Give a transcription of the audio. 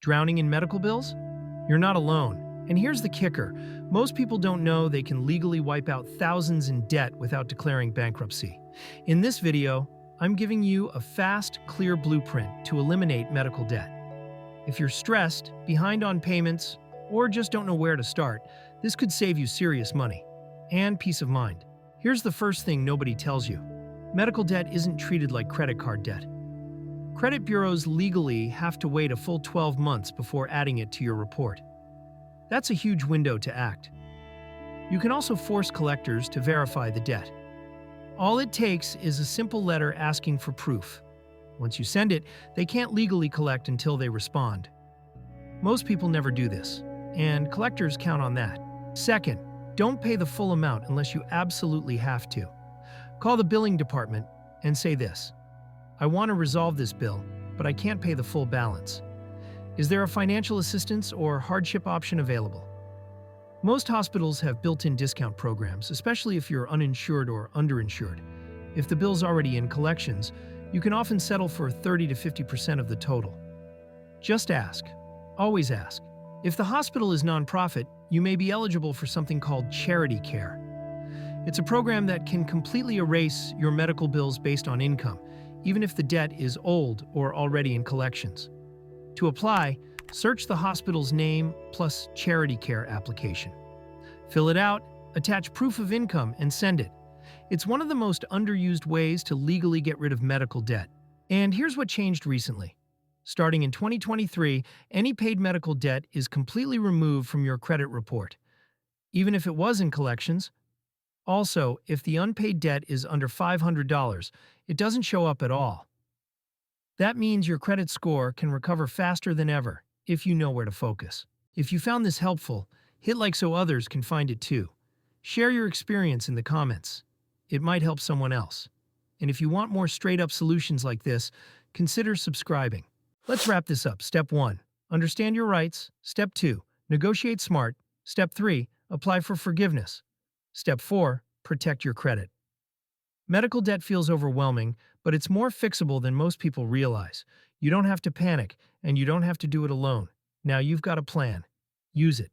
Drowning in medical bills? You're not alone. And here's the kicker. Most people don't know they can legally wipe out thousands in debt without declaring bankruptcy. In this video, I'm giving you a fast, clear blueprint to eliminate medical debt. If you're stressed, behind on payments, or just don't know where to start, this could save you serious money and peace of mind. Here's the first thing nobody tells you. Medical debt isn't treated like credit card debt. Credit bureaus legally have to wait a full 12 months before adding it to your report. That's a huge window to act. You can also force collectors to verify the debt. All it takes is a simple letter asking for proof. Once you send it, they can't legally collect until they respond. Most people never do this, and collectors count on that. Second, don't pay the full amount unless you absolutely have to. Call the billing department and say this: I want to resolve this bill, but I can't pay the full balance. Is there a financial assistance or hardship option available? Most hospitals have built-in discount programs, especially if you're uninsured or underinsured. If the bill's already in collections, you can often settle for 30 to 50% of the total. Just ask. Always ask. If the hospital is nonprofit, you may be eligible for something called charity care. It's a program that can completely erase your medical bills based on income, even if the debt is old or already in collections. To apply, search the hospital's name plus charity care application. Fill it out, attach proof of income, and send it. It's one of the most underused ways to legally get rid of medical debt. And here's what changed recently. Starting in 2023, any paid medical debt is completely removed from your credit report, even if it was in collections. Also, if the unpaid debt is under $500, it doesn't show up at all. That means your credit score can recover faster than ever if you know where to focus. If you found this helpful, hit like so others can find it too. Share your experience in the comments. It might help someone else. And if you want more straight-up solutions like this, consider subscribing. Let's wrap this up. Step 1. Understand your rights. Step 2. Negotiate smart. Step 3. Apply for forgiveness. Step 4. Protect your credit. Medical debt feels overwhelming, but it's more fixable than most people realize. You don't have to panic, and you don't have to do it alone. Now you've got a plan. Use it.